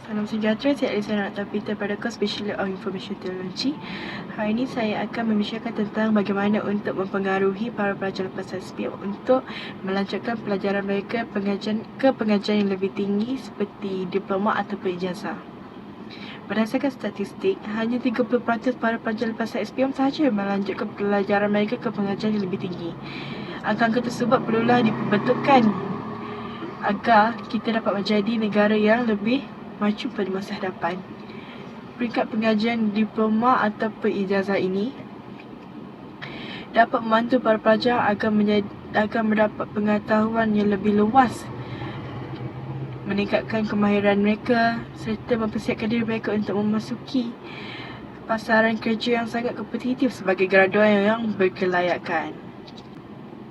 Salam sejahtera, saya Alisa Nata Peter pada Course Bachelor of Information Technology. Hari ini saya akan membicarakan tentang bagaimana untuk mempengaruhi para pelajar lepas SPM untuk melanjutkan pelajaran mereka ke pengajian yang lebih tinggi seperti diploma ataupun ijazah. Berdasarkan statistik, hanya 30% para pelajar lepas SPM sahaja melanjutkan pelajaran mereka ke pengajian yang lebih tinggi. Angka tersebut perlulah diperbetulkan agar kita dapat menjadi negara yang lebih maju pada masa hadapan. Peringkat pengajian diploma ataupun ijazah ini dapat membantu para pelajar agar mendapat pengetahuan yang lebih luas, meningkatkan kemahiran mereka serta mempersiapkan diri mereka untuk memasuki pasaran kerja yang sangat kompetitif sebagai graduan yang berkelayakan.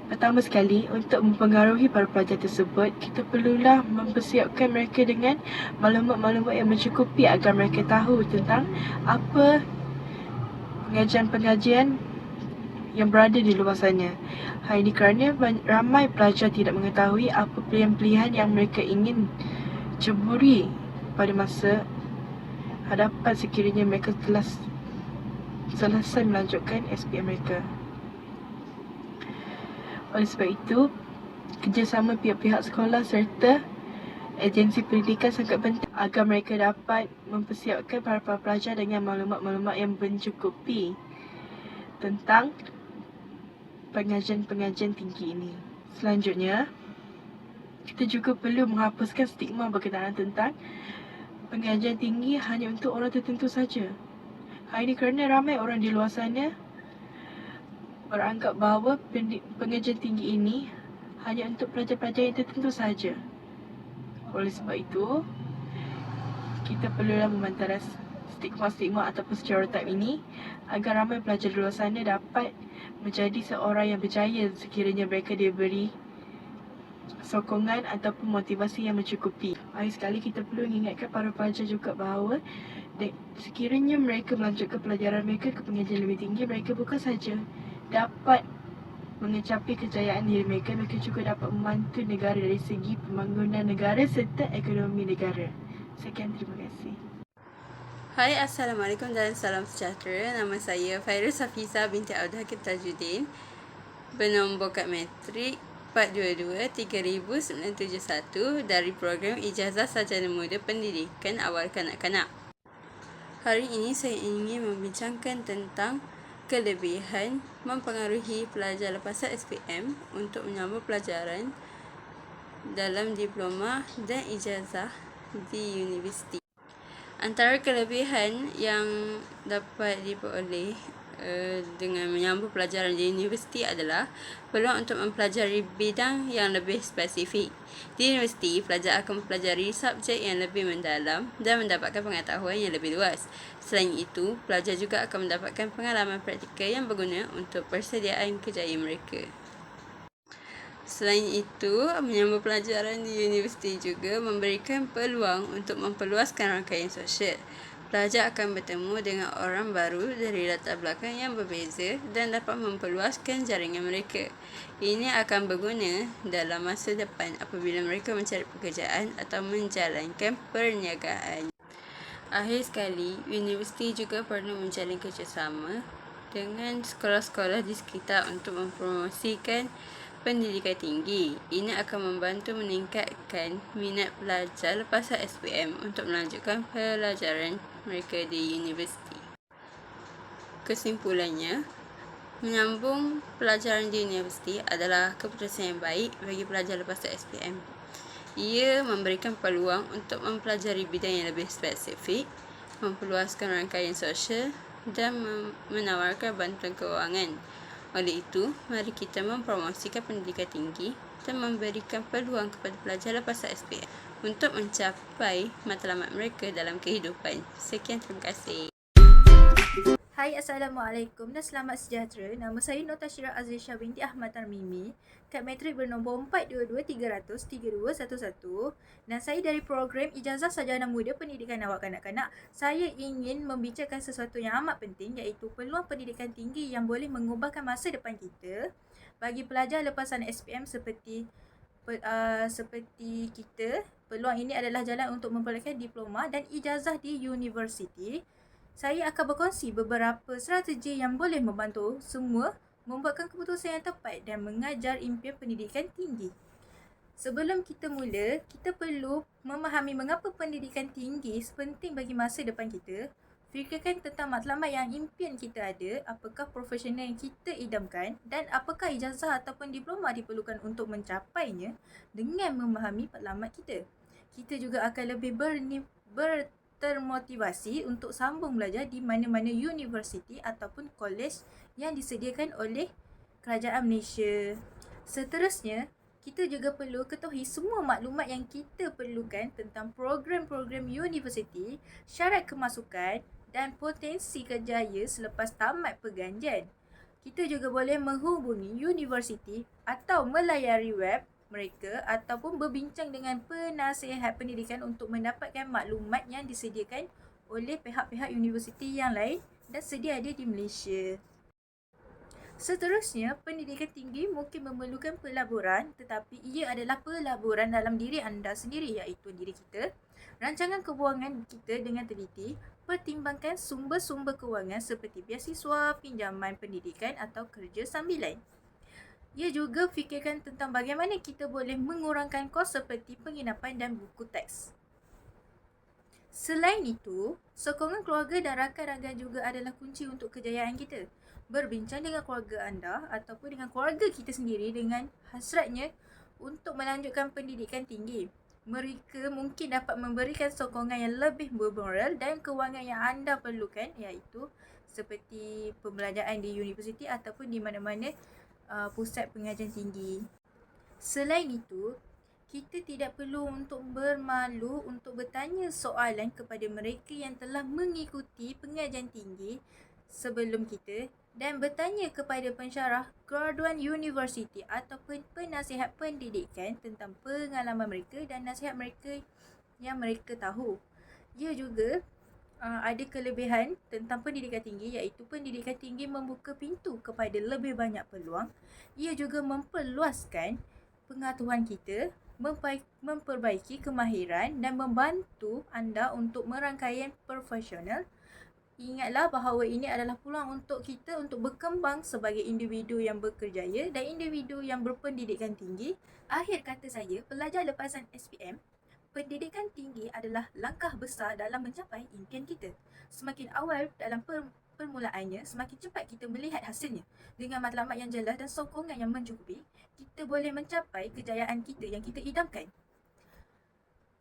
Pertama sekali, untuk mempengaruhi para pelajar tersebut, kita perlulah mempersiapkan mereka dengan maklumat-maklumat yang mencukupi agar mereka tahu tentang apa pengajian-pengajian yang berada di luar sana. Hal ini kerana ramai pelajar tidak mengetahui apa pilihan-pilihan yang mereka ingin ceburi pada masa hadapan sekiranya mereka telah selesai melanjutkan SPM mereka. Oleh sebab itu, kerjasama pihak-pihak sekolah serta agensi pendidikan sangat penting agar mereka dapat mempersiapkan para pelajar dengan maklumat-maklumat yang mencukupi tentang pengajian-pengajian tinggi ini. Selanjutnya, kita juga perlu menghapuskan stigma berkenaan tentang pengajian tinggi hanya untuk orang tertentu saja. Hal ini kerana ramai orang di luar sana beranggap bahawa pengajian tinggi ini hanya untuk pelajar-pelajar yang tertentu saja. Oleh sebab itu, kita perlulah membantah stigma-stigma ataupun stereotip ini agar ramai pelajar di luar sana dapat menjadi seorang yang berjaya sekiranya mereka diberi sokongan ataupun motivasi yang mencukupi. Akhir sekali, kita perlu mengingatkan para pelajar juga bahawa sekiranya mereka melanjutkan pelajaran mereka ke pengajian lebih tinggi, mereka bukan saja dapat mengecapi kejayaan diri mereka, mereka juga dapat membantu negara dari segi pembangunan negara serta ekonomi negara. Sekian, terima kasih. Hai, Assalamualaikum dan salam sejahtera. Nama saya Fairuz Hafiza binti Abdul Hakim Tajuddin, bernombor kad matrik 422-3971 dari program Ijazah Sarjana Muda Pendidikan Awal Kanak-Kanak. Hari ini saya ingin membincangkan tentang kelebihan mempengaruhi pelajar lepasan SPM untuk menyambung pelajaran dalam diploma dan ijazah di universiti. Antara kelebihan yang dapat diperoleh dengan menyambung pelajaran di universiti adalah peluang untuk mempelajari bidang yang lebih spesifik. Di universiti, pelajar akan mempelajari subjek yang lebih mendalam dan mendapatkan pengetahuan yang lebih luas. Selain itu, pelajar juga akan mendapatkan pengalaman praktikal yang berguna untuk persediaan kejayaan mereka. Selain itu, menyambung pelajaran di universiti juga memberikan peluang untuk memperluaskan rangkaian sosial. Pelajar akan bertemu dengan orang baru dari latar belakang yang berbeza dan dapat memperluaskan jaringan mereka. Ini akan berguna dalam masa depan apabila mereka mencari pekerjaan atau menjalankan perniagaan. Akhir sekali, universiti juga perlu menjalin kerjasama dengan sekolah-sekolah di sekitar untuk mempromosikan pendidikan tinggi. Ini akan membantu meningkatkan minat pelajar lepas SPM untuk melanjutkan pelajaran mereka di universiti. Kesimpulannya, menyambung pelajaran di universiti adalah keputusan yang baik bagi pelajar lepas SPM. Ia memberikan peluang untuk mempelajari bidang yang lebih spesifik, memperluaskan rangkaian sosial dan menawarkan bantuan kewangan. Oleh itu, mari kita mempromosikan pendidikan tinggi dan memberikan peluang kepada pelajar lepas SPM untuk mencapai matlamat mereka dalam kehidupan. Sekian, terima kasih. Hai, Assalamualaikum dan selamat sejahtera. Nama saya Nur Tashira Azrisha binti Ahmad Tarmimi, kad matrik bernombor 422-300-3211 dan saya dari program Ijazah Sarjana Muda Pendidikan Awal Kanak-Kanak. Saya ingin membicarakan sesuatu yang amat penting, iaitu peluang pendidikan tinggi yang boleh mengubahkan masa depan kita bagi pelajar lepasan SPM seperti seperti kita, peluang ini adalah jalan untuk memperolehkan diploma dan ijazah di universiti. Saya akan berkongsi beberapa strategi yang boleh membantu semua membuatkan keputusan yang tepat dan mengajar impian pendidikan tinggi. Sebelum kita mula, kita perlu memahami mengapa pendidikan tinggi penting bagi masa depan kita. Fikirkan tentang matlamat yang impian kita ada, apakah profesional yang kita idamkan dan apakah ijazah ataupun diploma diperlukan untuk mencapainya. Dengan memahami matlamat kita, kita juga akan lebih termotivasi untuk sambung belajar di mana-mana universiti ataupun kolej yang disediakan oleh Kerajaan Malaysia. Seterusnya, kita juga perlu ketahui semua maklumat yang kita perlukan tentang program-program universiti, syarat kemasukan dan potensi kerjaya selepas tamat perganjian. Kita juga boleh menghubungi universiti atau melayari web mereka ataupun berbincang dengan penasihat pendidikan untuk mendapatkan maklumat yang disediakan oleh pihak-pihak universiti yang lain dan sedia ada di Malaysia. Seterusnya, pendidikan tinggi mungkin memerlukan pelaburan, tetapi ia adalah pelaburan dalam diri anda sendiri, iaitu diri kita. Rancangan kewangan kita dengan teliti, pertimbangkan sumber-sumber kewangan seperti beasiswa, pinjaman pendidikan atau kerja sambilan. Ia juga fikirkan tentang bagaimana kita boleh mengurangkan kos seperti penginapan dan buku teks. Selain itu, sokongan keluarga dan rakan-rakan juga adalah kunci untuk kejayaan kita. Berbincang dengan keluarga anda ataupun dengan keluarga kita sendiri dengan hasratnya untuk melanjutkan pendidikan tinggi. Mereka mungkin dapat memberikan sokongan yang lebih bermoral dan kewangan yang anda perlukan, iaitu seperti pembelajaran di universiti ataupun di mana-mana pusat pengajian tinggi. Selain itu, kita tidak perlu untuk bermalu untuk bertanya soalan kepada mereka yang telah mengikuti pengajian tinggi sebelum kita dan bertanya kepada pensyarah graduan universiti ataupun penasihat pendidikan tentang pengalaman mereka dan nasihat mereka yang mereka tahu. Ia juga ada kelebihan tentang pendidikan tinggi, iaitu pendidikan tinggi membuka pintu kepada lebih banyak peluang. Ia juga memperluaskan pengetahuan kita, memperbaiki kemahiran dan membantu anda untuk merangkaian profesional. Ingatlah bahawa ini adalah peluang untuk kita untuk berkembang sebagai individu yang berkerjaya dan individu yang berpendidikan tinggi. Akhir kata saya, pelajar lepasan SPM, pendidikan tinggi adalah langkah besar dalam mencapai impian kita. Semakin awal dalam permulaannya, semakin cepat kita melihat hasilnya. Dengan matlamat yang jelas dan sokongan yang mencukupi, kita boleh mencapai kejayaan kita yang kita idamkan.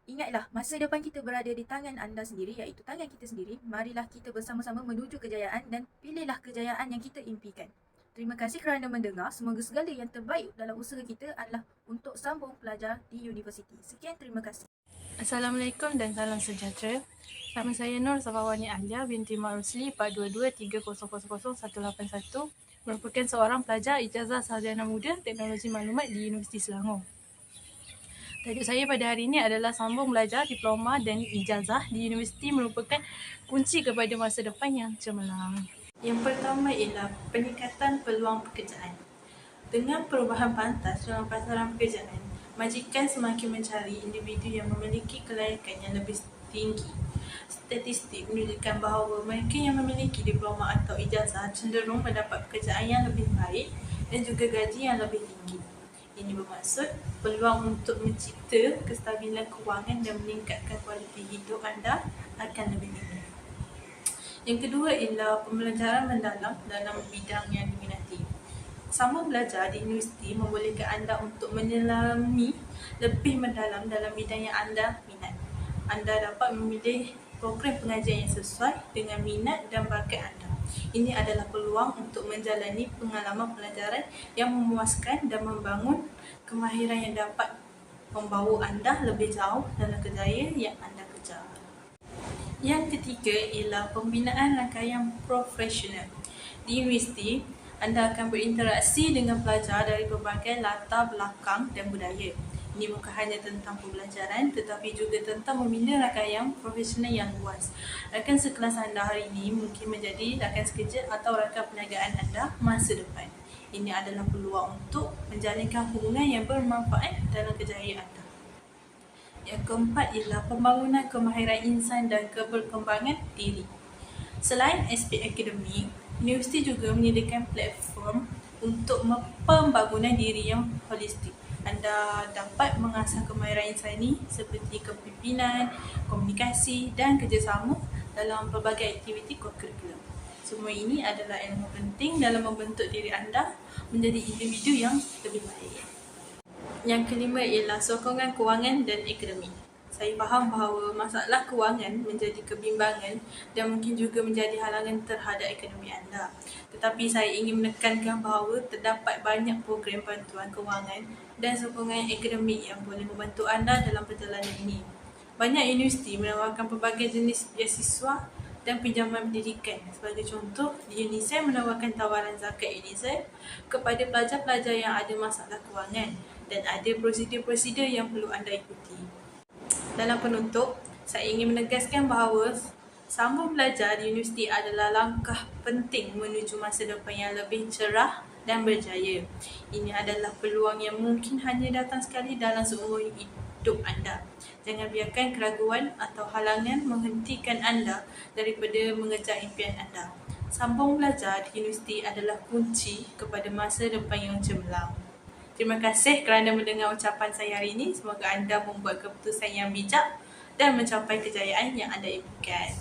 Ingatlah, masa depan kita berada di tangan anda sendiri, iaitu tangan kita sendiri. Marilah kita bersama-sama menuju kejayaan dan pilihlah kejayaan yang kita impikan. Terima kasih kerana mendengar. Semoga segala yang terbaik dalam usaha kita adalah untuk sambung pelajar di universiti. Sekian, terima kasih. Assalamualaikum dan salam sejahtera. Nama saya Nur Safawani Alia binti Mak Rusli 42230000181, merupakan seorang pelajar ijazah sarjana muda teknologi maklumat di Universiti Selangor. Tajuk saya pada hari ini adalah sambung belajar diploma dan ijazah di universiti merupakan kunci kepada masa depan yang cemerlang. Yang pertama ialah peningkatan peluang pekerjaan. Dengan perubahan pantas dalam pasaran pekerjaan, majikan semakin mencari individu yang memiliki kelayakan yang lebih tinggi. Statistik menunjukkan bahawa mereka yang memiliki diploma atau ijazah cenderung mendapat pekerjaan yang lebih baik dan juga gaji yang lebih tinggi. Ini bermaksud peluang untuk mencipta kestabilan kewangan dan meningkatkan kualiti hidup anda akan lebih tinggi. Yang kedua ialah pembelajaran mendalam dalam bidang yang diminati. Sambung belajar di universiti membolehkan anda untuk menyelami lebih mendalam dalam bidang yang anda minat. Anda dapat memilih program pengajian yang sesuai dengan minat dan bakat anda. Ini adalah peluang untuk menjalani pengalaman pelajaran yang memuaskan dan membangun kemahiran yang dapat membawa anda lebih jauh dalam kerjaya yang anda kejar. Yang ketiga ialah pembinaan rangkaian profesional. Di universiti, anda akan berinteraksi dengan pelajar dari berbagai latar belakang dan budaya. Ini bukan hanya tentang pembelajaran tetapi juga tentang membina rangkaian profesional yang luas. Rakan sekelas anda hari ini mungkin menjadi rakan sekejap atau rakan perniagaan anda masa depan. Ini adalah peluang untuk menjalinkan hubungan yang bermanfaat dalam kejayaan anda. Yang keempat ialah pembangunan kemahiran insan dan keberkembangan diri. Selain aspek akademik, universiti juga menyediakan platform untuk pembangunan diri yang holistik. Anda dapat mengasah kemahiran insani seperti kepimpinan, komunikasi dan kerjasama dalam pelbagai aktiviti kurikulum. Semua ini adalah elemen penting dalam membentuk diri anda menjadi individu yang lebih baik. Yang kelima ialah sokongan kewangan dan akademik. Saya faham bahawa masalah kewangan menjadi kebimbangan dan mungkin juga menjadi halangan terhadap akademik anda. Tetapi saya ingin menekankan bahawa terdapat banyak program bantuan kewangan dan sokongan akademik yang boleh membantu anda dalam perjalanan ini. Banyak universiti menawarkan pelbagai jenis beasiswa dan pinjaman pendidikan. Sebagai contoh, di UNICEF menawarkan tawaran zakat UNICEF kepada pelajar-pelajar yang ada masalah kewangan dan ada prosedur-prosedur yang perlu anda ikuti. Dalam penutup, saya ingin menegaskan bahawa sambung belajar di universiti adalah langkah penting menuju masa depan yang lebih cerah dan berjaya. Ini adalah peluang yang mungkin hanya datang sekali dalam seumur hidup anda. Jangan biarkan keraguan atau halangan menghentikan anda daripada mengejar impian anda. Sambung belajar di universiti adalah kunci kepada masa depan yang cemerlang. Terima kasih kerana mendengar ucapan saya hari ini. Semoga anda membuat keputusan yang bijak dan mencapai kejayaan yang anda impikan.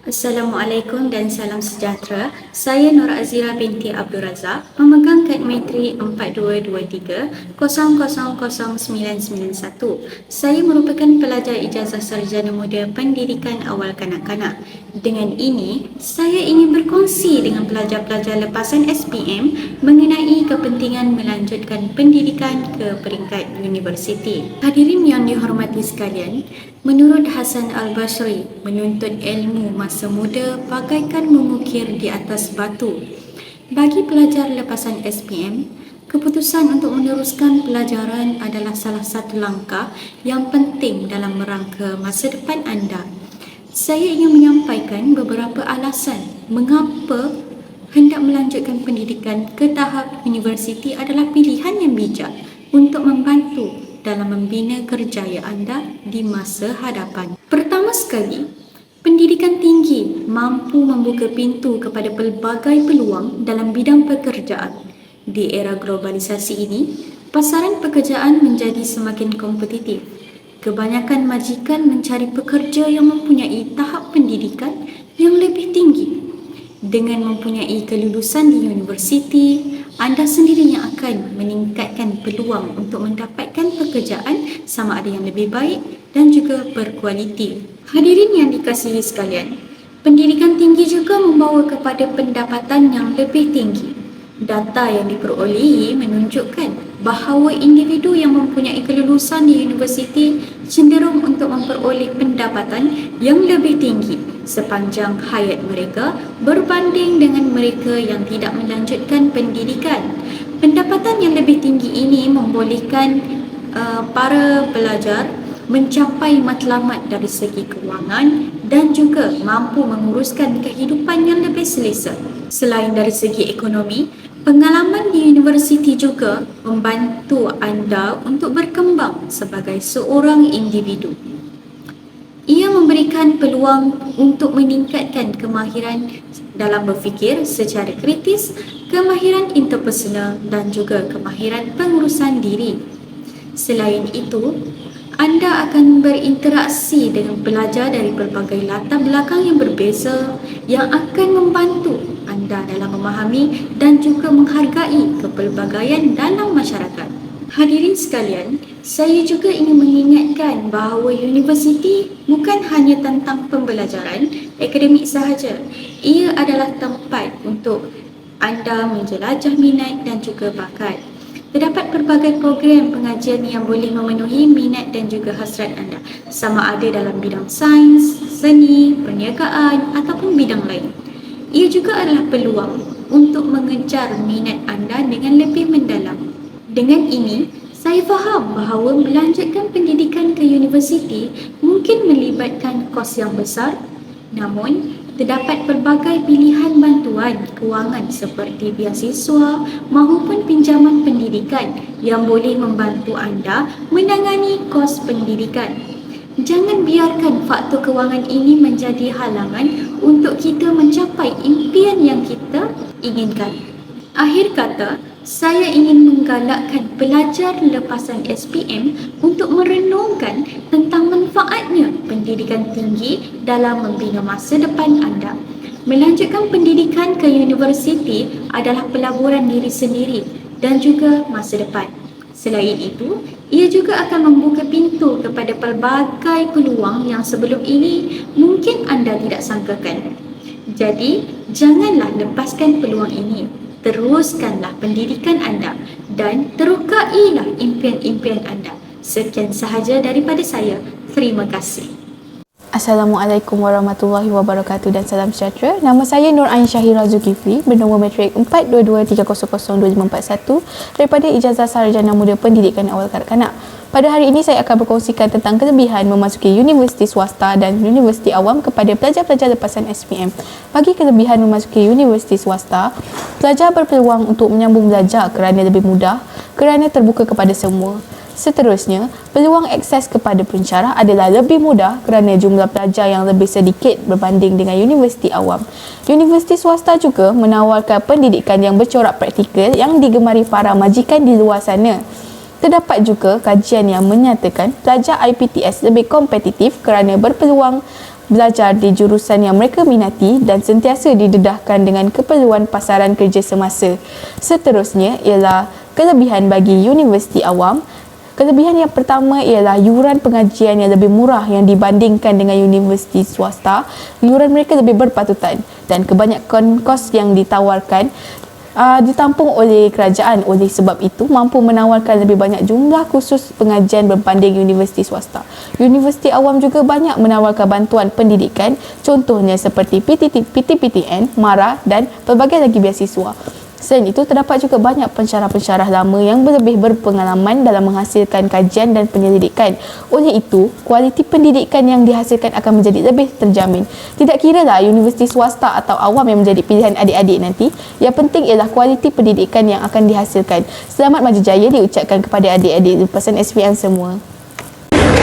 Assalamualaikum dan salam sejahtera. Saya Nur Azira binti Abdul Razak, pemegang kad matrik 4223 000991. Saya merupakan pelajar ijazah sarjana muda pendidikan awal kanak-kanak. Dengan ini, saya ingin berkongsi dengan pelajar-pelajar lepasan SPM mengenai kepentingan melanjutkan pendidikan ke peringkat universiti. Hadirin yang dihormati sekalian, menurut Hasan Al-Basri, menuntut ilmu masa muda bagaikan mengukir di atas batu. Bagi pelajar lepasan SPM, keputusan untuk meneruskan pelajaran adalah salah satu langkah yang penting dalam merangka masa depan anda. Saya ingin menyampaikan beberapa alasan mengapa hendak melanjutkan pendidikan ke tahap universiti adalah pilihan yang bijak untuk membantu dalam membina kerjaya anda di masa hadapan. Pertama sekali, pendidikan tinggi mampu membuka pintu kepada pelbagai peluang dalam bidang pekerjaan. Di era globalisasi ini, pasaran pekerjaan menjadi semakin kompetitif. Kebanyakan majikan mencari pekerja yang mempunyai tahap pendidikan yang lebih tinggi. Dengan mempunyai kelulusan di universiti, anda sendirinya akan meningkatkan peluang untuk mendapatkan pekerjaan sama ada yang lebih baik dan juga berkualiti. Hadirin yang dikasihi sekalian, pendidikan tinggi juga membawa kepada pendapatan yang lebih tinggi. Data yang diperolehi menunjukkan bahawa individu yang mempunyai kelulusan di universiti cenderung untuk memperoleh pendapatan yang lebih tinggi sepanjang hayat mereka berbanding dengan mereka yang tidak melanjutkan pendidikan. Pendapatan yang lebih tinggi ini membolehkan para pelajar mencapai matlamat dari segi kewangan dan juga mampu menguruskan kehidupan yang lebih selesa. Selain dari segi ekonomi, pengalaman di universiti juga membantu anda untuk berkembang sebagai seorang individu. Ia memberikan peluang untuk meningkatkan kemahiran dalam berfikir secara kritis, kemahiran interpersonal dan juga kemahiran pengurusan diri. Selain itu, anda akan berinteraksi dengan pelajar dari pelbagai latar belakang yang berbeza yang akan membantu anda dalam memahami dan juga menghargai kepelbagaian dalam masyarakat. Hadirin sekalian, saya juga ingin mengingatkan bahawa universiti bukan hanya tentang pembelajaran akademik sahaja. Ia adalah tempat untuk anda menjelajah minat dan juga bakat. Terdapat pelbagai program pengajian yang boleh memenuhi minat dan juga hasrat anda, sama ada dalam bidang sains, seni, perniagaan ataupun bidang lain. Ia juga adalah peluang untuk mengejar minat anda dengan lebih mendalam. Dengan ini, saya faham bahawa melanjutkan pendidikan ke universiti mungkin melibatkan kos yang besar, namun Terdapat pelbagai pilihan bantuan kewangan seperti beasiswa maupun pinjaman pendidikan yang boleh membantu anda menangani kos pendidikan. Jangan biarkan faktor kewangan ini menjadi halangan untuk kita mencapai impian yang kita inginkan. Akhir kata, saya ingin menggalakkan pelajar lepasan SPM untuk merenungkan tentang manfaatnya pendidikan tinggi dalam membina masa depan anda. Melanjutkan pendidikan ke universiti adalah pelaburan diri sendiri dan juga masa depan. Selain itu, ia juga akan membuka pintu kepada pelbagai peluang yang sebelum ini mungkin anda tidak sangkakan. Jadi, janganlah lepaskan peluang ini. Teruskanlah pendidikan anda dan terukailah impian-impian anda. Sekian sahaja daripada saya. Terima kasih. Assalamualaikum warahmatullahi wabarakatuh dan salam sejahtera. Nama saya Nur Ain Syahira Zulkifli bernombor matrik 422300541 daripada Ijazah Sarjana Muda Pendidikan Awal Kanak-kanak. Pada hari ini saya akan berkongsikan tentang kelebihan memasuki universiti swasta dan universiti awam kepada pelajar-pelajar lepasan SPM. Bagi kelebihan memasuki universiti swasta, pelajar berpeluang untuk menyambung belajar kerana lebih mudah, kerana terbuka kepada semua. Seterusnya, peluang akses kepada pensyarah adalah lebih mudah kerana jumlah pelajar yang lebih sedikit berbanding dengan universiti awam. Universiti swasta juga menawarkan pendidikan yang bercorak praktikal yang digemari para majikan di luar sana. Terdapat juga kajian yang menyatakan pelajar IPTS lebih kompetitif kerana berpeluang belajar di jurusan yang mereka minati dan sentiasa didedahkan dengan keperluan pasaran kerja semasa. Seterusnya ialah kelebihan bagi universiti awam. Kelebihan yang pertama ialah yuran pengajian yang lebih murah yang dibandingkan dengan universiti swasta. Yuran mereka lebih berpatutan dan kebanyakan kos yang ditawarkan ditampung oleh kerajaan. Oleh sebab itu, mampu menawarkan lebih banyak jumlah kursus pengajian berbanding universiti swasta. Universiti awam juga banyak menawarkan bantuan pendidikan, contohnya seperti PTPTN, MARA dan pelbagai lagi beasiswa. Selain itu, terdapat juga banyak pensyarah-pensyarah lama yang lebih berpengalaman dalam menghasilkan kajian dan penyelidikan. Oleh itu, kualiti pendidikan yang dihasilkan akan menjadi lebih terjamin. Tidak kiralah universiti swasta atau awam yang menjadi pilihan adik-adik nanti, yang penting ialah kualiti pendidikan yang akan dihasilkan. Selamat maju jaya diucapkan kepada adik-adik lepasan SPM semua.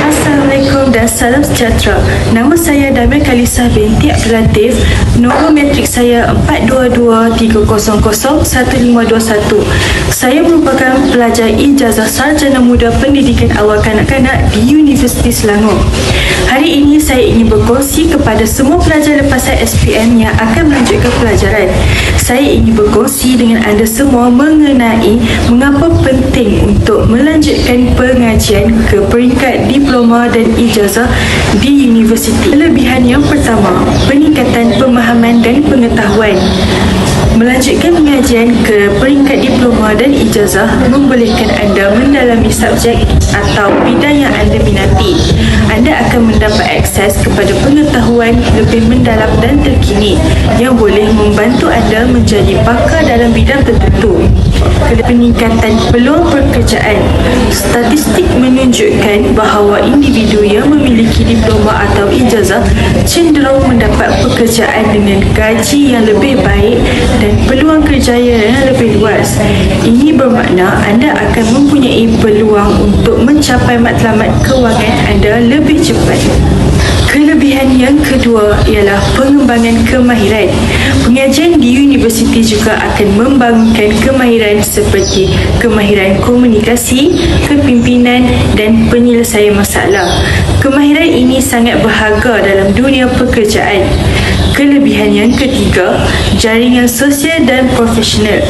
Assalamualaikum dan salam sejahtera. Nama saya Damia Khalisah binti Abdul Latif. Nombor matrik saya 42230011521. Saya merupakan pelajar Ijazah Sarjana Muda Pendidikan Awal Kanak-kanak di Universiti Selangor. Hari ini saya ingin berkongsi kepada semua pelajar lepasan SPM yang akan melanjutkan pelajaran. Saya ingin berkongsi dengan anda semua mengenai mengapa penting untuk melanjutkan pengajian ke peringkat diploma dan ijazah di universiti. Kelebihan yang pertama, peningkatan pemahaman dan pengetahuan. Melanjutkan pengajian ke peringkat diploma dan ijazah membolehkan anda mendalami subjek atau bidang yang anda minati. Anda akan mendapat akses kepada pengetahuan lebih mendalam dan terkini yang boleh membantu anda menjadi pakar dalam bidang tertentu. Peningkatan peluang pekerjaan. Statistik menunjukkan bahawa individu yang memiliki diploma atau ijazah cenderung mendapat pekerjaan dengan gaji yang lebih baik dan peluang kerjaya yang lebih luas. Ini bermakna anda akan mempunyai peluang untuk mencapai matlamat kewangan anda lebih cepat. Kelebihan yang kedua ialah pengembangan kemahiran. Pengajian di universiti juga akan membangunkan kemahiran seperti kemahiran komunikasi, kepimpinan dan penyelesaian masalah. Kemahiran ini sangat berharga dalam dunia pekerjaan. Kelebihan yang ketiga, jaringan sosial dan profesional.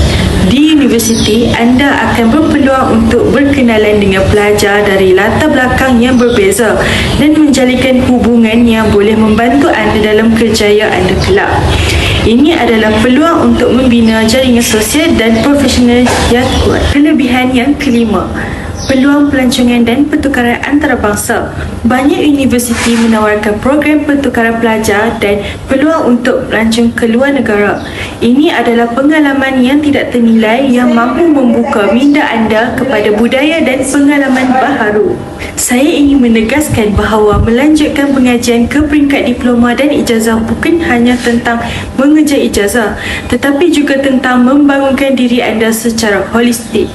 Di universiti, anda akan berpeluang untuk berkenalan dengan pelajar dari latar belakang yang berbeza dan menjalinkan hubungan yang boleh membantu anda dalam kerjaya anda kelak. Ini adalah peluang untuk membina jaringan sosial dan profesional yang kuat. Kelebihan yang kelima, peluang pelancongan dan pertukaran antarabangsa. Banyak universiti menawarkan program pertukaran pelajar dan peluang untuk melancong ke luar negara. Ini adalah pengalaman yang tidak ternilai yang mampu membuka minda anda kepada budaya dan pengalaman baharu. Saya ingin menegaskan bahawa melanjutkan pengajian ke peringkat diploma dan ijazah bukan hanya tentang mengejar ijazah, tetapi juga tentang membangunkan diri anda secara holistik.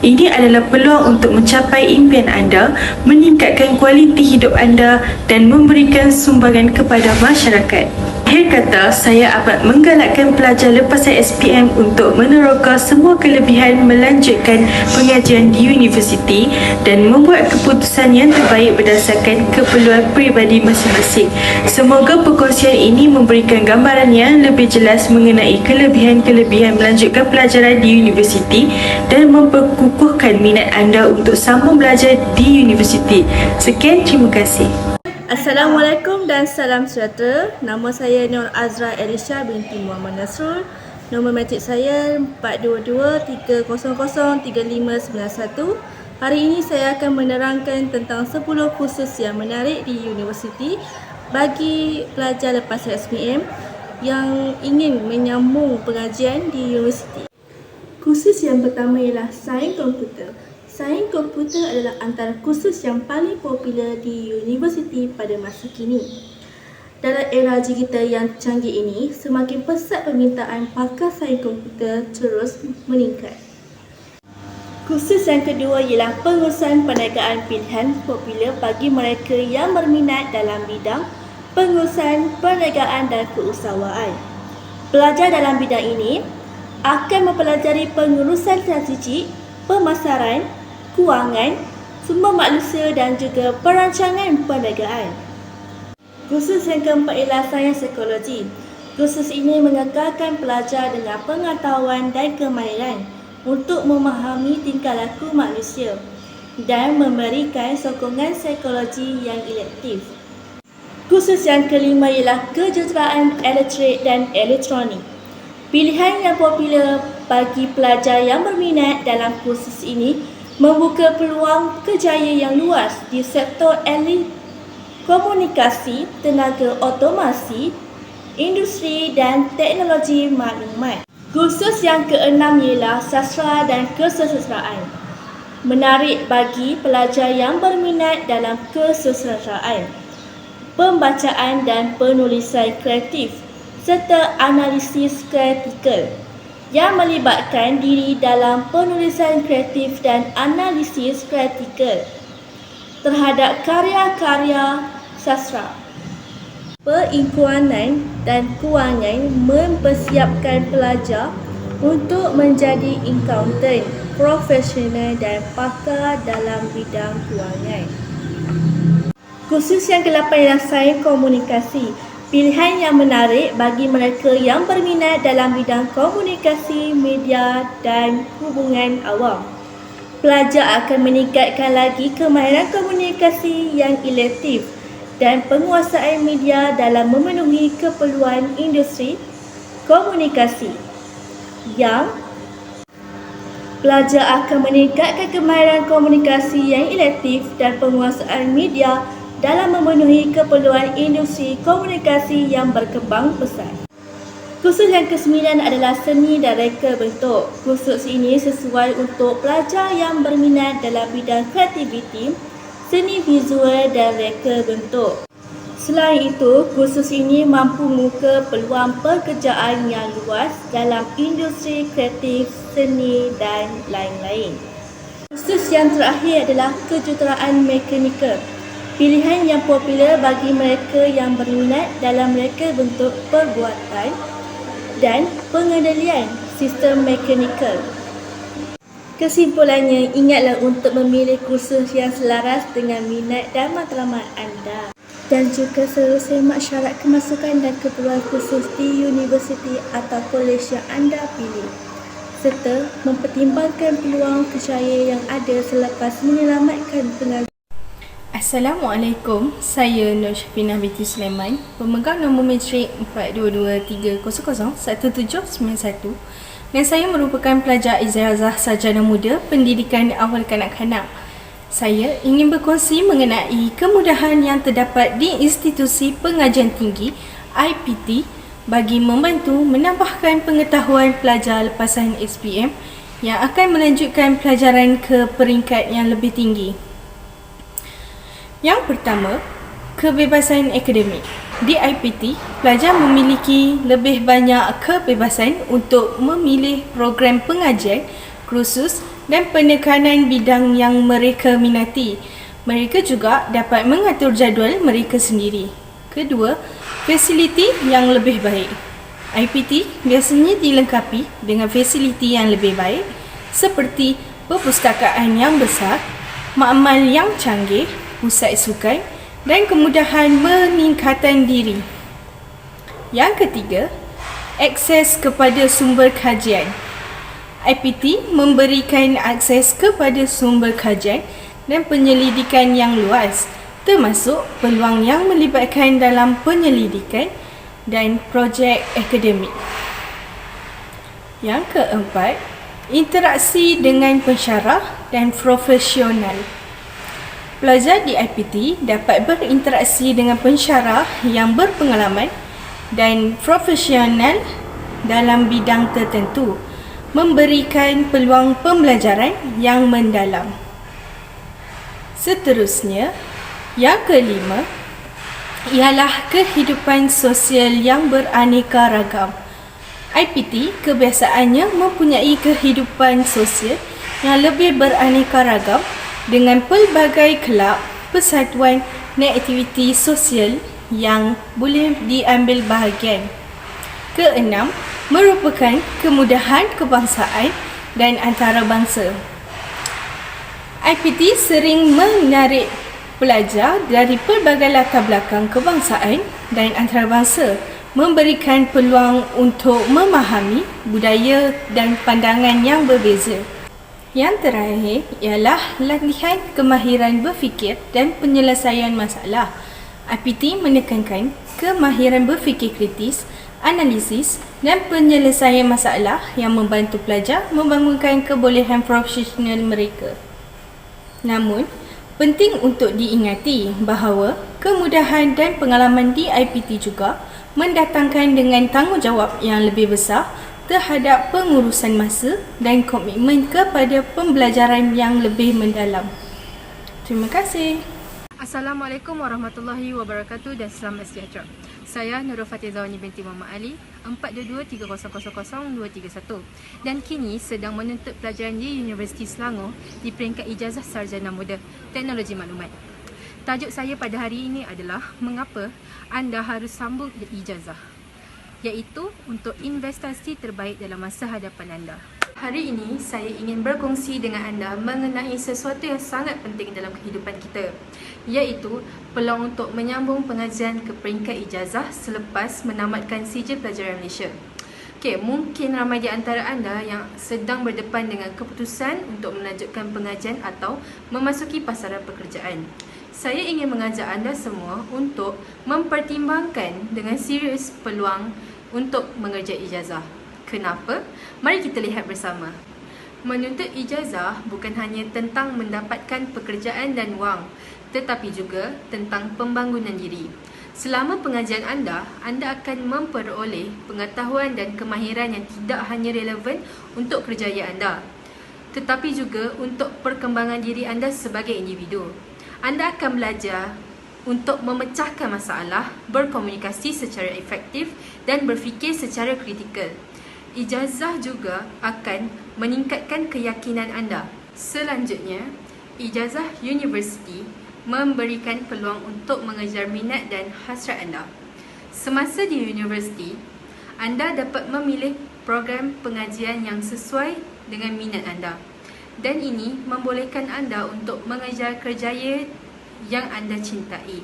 Ini adalah peluang untuk mencapai impian anda, meningkatkan kualiti hidup anda dan memberikan sumbangan kepada masyarakat. Akhir kata, saya amat menggalakkan pelajar lepasan SPM untuk meneroka semua kelebihan melanjutkan pengajian di universiti dan membuat keputusan yang terbaik berdasarkan keperluan peribadi masing-masing. Semoga perkongsian ini memberikan gambaran yang lebih jelas mengenai kelebihan-kelebihan melanjutkan pelajaran di universiti dan memperkukuhkan minat anda untuk sambung belajar di universiti. Sekian, terima kasih. Assalamualaikum dan salam sejahtera. Nama saya Nur Azra Elisha binti Muhammad Nasrul. Nombor matrik saya 422-300-3591. Hari ini saya akan menerangkan tentang 10 kursus yang menarik di universiti bagi pelajar lepas SPM yang ingin menyambung pengajian di universiti. Kursus yang pertama ialah Sains Komputer. Sains komputer adalah antara kursus yang paling popular di universiti pada masa kini. Dalam era digital yang canggih ini, semakin pesat permintaan pakar sains komputer terus meningkat. Kursus yang kedua ialah pengurusan perniagaan pilihan popular bagi mereka yang berminat dalam bidang pengurusan perniagaan dan keusahawan. Pelajar dalam bidang ini akan mempelajari pengurusan strategik, pemasaran, kewangan, sumber manusia dan juga perancangan perniagaan. Kursus yang keempat ialah sains psikologi. Kursus ini mengekalkan pelajar dengan pengetahuan dan kemahiran untuk memahami tingkah laku manusia dan memberikan sokongan psikologi yang elektif. Kursus yang kelima ialah kejuruteraan elektrik dan elektronik. Pilihan yang popular bagi pelajar yang berminat dalam kursus ini membuka peluang kerjaya yang luas di sektor komunikasi, tenaga otomasi, industri dan teknologi maklumat. Kursus yang keenam ialah sastra dan kesusastraan. Menarik bagi pelajar yang berminat dalam kesusastraan, pembacaan dan penulisan kreatif serta analisis kritikal yang melibatkan diri dalam penulisan kreatif dan analisis kritikal terhadap karya-karya sastra. Perinkuanan dan kewangan mempersiapkan pelajar untuk menjadi accountant profesional dan pakar dalam bidang kewangan. Kursus yang ke-8 ialah sains komunikasi. Pilihan yang menarik bagi mereka yang berminat dalam bidang komunikasi, media dan hubungan awam. Pelajar akan meningkatkan lagi kemahiran komunikasi yang elektif dan penguasaan media dalam memenuhi keperluan industri komunikasi. Yang pelajar akan meningkatkan kemahiran komunikasi yang elektif dan penguasaan media dalam memenuhi keperluan industri komunikasi yang berkembang pesat. Kursus yang ke-9 adalah seni dan reka bentuk. Kursus ini sesuai untuk pelajar yang berminat dalam bidang kreativiti, seni visual dan reka bentuk. Selain itu, kursus ini mampu membuka peluang pekerjaan yang luas dalam industri kreatif, seni dan lain-lain. Kursus yang terakhir adalah kejuruteraan mekanikal. Pilihan yang popular bagi mereka yang berminat dalam reka bentuk perbuatan dan pengendalian sistem mekanikal. Kesimpulannya, ingatlah untuk memilih kursus yang selaras dengan minat dan matlamat anda. Dan juga selalu semak syarat kemasukan dan keperluan kursus di universiti atau kolej yang anda pilih, serta mempertimbangkan peluang kerjaya yang ada selepas menyelamatkan pengajian. Assalamualaikum, saya Nur Syafina binti Sulaiman, pemegang nombor matrik 422-300-1791 dan saya merupakan pelajar ijazah sarjana muda pendidikan awal kanak-kanak Saya ingin berkongsi mengenai kemudahan yang terdapat di institusi pengajian tinggi IPT bagi membantu menambahkan pengetahuan pelajar lepasan SPM yang akan melanjutkan pelajaran ke peringkat yang lebih tinggi. Yang pertama, kebebasan akademik. Di IPT, pelajar memiliki lebih banyak kebebasan untuk memilih program pengajian, kursus dan penekanan bidang yang mereka minati. Mereka juga dapat mengatur jadual mereka sendiri. Kedua, fasiliti yang lebih baik. IPT biasanya dilengkapi dengan fasiliti yang lebih baik seperti perpustakaan yang besar, makmal yang canggih, pusat sukan dan kemudahan meningkatan diri. Yang ketiga, akses kepada sumber kajian. IPT memberikan akses kepada sumber kajian dan penyelidikan yang luas, termasuk peluang yang melibatkan dalam penyelidikan dan projek akademik. Yang keempat, interaksi dengan pensyarah dan profesional. Pelajar di IPT dapat berinteraksi dengan pensyarah yang berpengalaman dan profesional dalam bidang tertentu, memberikan peluang pembelajaran yang mendalam. Seterusnya, yang kelima ialah kehidupan sosial yang beraneka ragam. IPT kebiasaannya mempunyai kehidupan sosial yang lebih beraneka ragam dengan pelbagai kelab, persatuan dan aktiviti sosial yang boleh diambil bahagian. Keenam, merupakan kemudahan kebangsaan dan antarabangsa. IPT sering menarik pelajar dari pelbagai latar belakang kebangsaan dan antarabangsa, memberikan peluang untuk memahami budaya dan pandangan yang berbeza. Yang terakhir ialah latihan kemahiran berfikir dan penyelesaian masalah. IPT menekankan kemahiran berfikir kritis, analisis dan penyelesaian masalah yang membantu pelajar membangunkan kebolehan profesional mereka. Namun, penting untuk diingati bahawa kemudahan dan pengalaman di IPT juga mendatangkan dengan tanggungjawab yang lebih besar terhadap pengurusan masa dan komitmen kepada pembelajaran yang lebih mendalam. Terima kasih. Assalamualaikum warahmatullahi wabarakatuh dan selamat sejahtera. Saya Nurul Fatizawani binti Muhammad Ali, 42230000231 dan kini sedang menuntut pelajaran di Universiti Selangor di peringkat ijazah sarjana muda Teknologi Maklumat. Tajuk saya pada hari ini adalah mengapa anda harus sambung ijazah, iaitu untuk investasi terbaik dalam masa hadapan anda. Hari ini saya ingin berkongsi dengan anda mengenai sesuatu yang sangat penting dalam kehidupan kita, iaitu peluang untuk menyambung pengajian ke peringkat ijazah selepas menamatkan sijil pelajaran Malaysia. Okey, mungkin ramai di antara anda yang sedang berdepan dengan keputusan untuk melanjutkan pengajian atau memasuki pasaran pekerjaan. Saya ingin mengajak anda semua untuk mempertimbangkan dengan serius peluang untuk mengerja ijazah. Kenapa? Mari kita lihat bersama. Menuntut ijazah bukan hanya tentang mendapatkan pekerjaan dan wang, tetapi juga tentang pembangunan diri. Selama pengajian anda akan memperoleh pengetahuan dan kemahiran yang tidak hanya relevan untuk kerjaya anda, tetapi juga untuk perkembangan diri anda sebagai individu. Anda akan belajar untuk memecahkan masalah, berkomunikasi secara efektif dan berfikir secara kritikal. Ijazah juga akan meningkatkan keyakinan anda. Selanjutnya, ijazah universiti memberikan peluang untuk mengejar minat dan hasrat anda. Semasa di universiti, anda dapat memilih program pengajian yang sesuai dengan minat anda. Dan ini membolehkan anda untuk mengejar kerjaya yang anda cintai.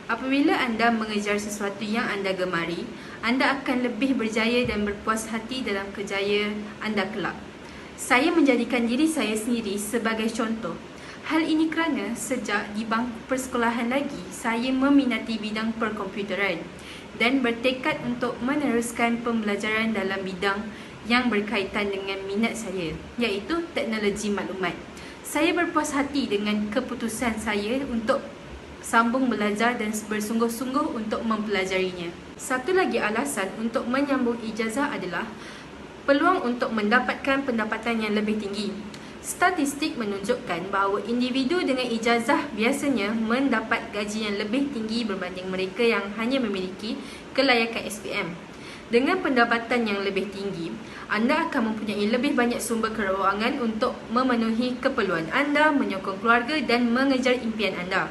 Apabila anda mengejar sesuatu yang anda gemari, anda akan lebih berjaya dan berpuas hati dalam kerjaya anda kelak. Saya menjadikan diri saya sendiri sebagai contoh. Hal ini kerana sejak di bangku persekolahan lagi, saya meminati bidang perkomputeran dan bertekad untuk meneruskan pembelajaran dalam bidang yang berkaitan dengan minat saya, iaitu teknologi maklumat. Saya berpuas hati dengan keputusan saya untuk sambung belajar dan bersungguh-sungguh untuk mempelajarinya. Satu lagi alasan untuk menyambung ijazah adalah peluang untuk mendapatkan pendapatan yang lebih tinggi. Statistik menunjukkan bahawa individu dengan ijazah biasanya mendapat gaji yang lebih tinggi berbanding mereka yang hanya memiliki kelayakan SPM. Dengan pendapatan yang lebih tinggi, anda akan mempunyai lebih banyak sumber keuangan untuk memenuhi keperluan anda, menyokong keluarga dan mengejar impian anda.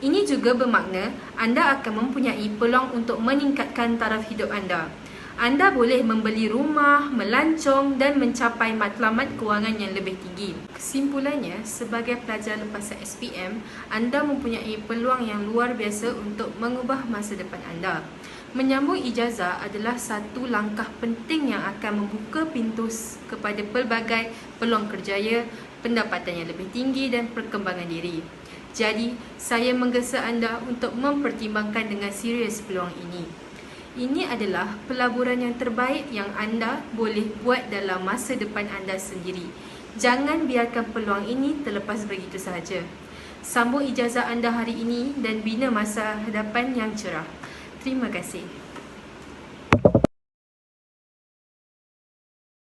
Ini juga bermakna anda akan mempunyai peluang untuk meningkatkan taraf hidup anda. Anda boleh membeli rumah, melancong dan mencapai matlamat kewangan yang lebih tinggi. Kesimpulannya, sebagai pelajar lepasan SPM, anda mempunyai peluang yang luar biasa untuk mengubah masa depan anda. Menyambung ijazah adalah satu langkah penting yang akan membuka pintu kepada pelbagai peluang kerjaya, pendapatan yang lebih tinggi dan perkembangan diri. Jadi, saya menggesa anda untuk mempertimbangkan dengan serius peluang ini. Ini adalah pelaburan yang terbaik yang anda boleh buat dalam masa depan anda sendiri. Jangan biarkan peluang ini terlepas begitu sahaja. Sambung ijazah anda hari ini dan bina masa hadapan yang cerah. Terima kasih.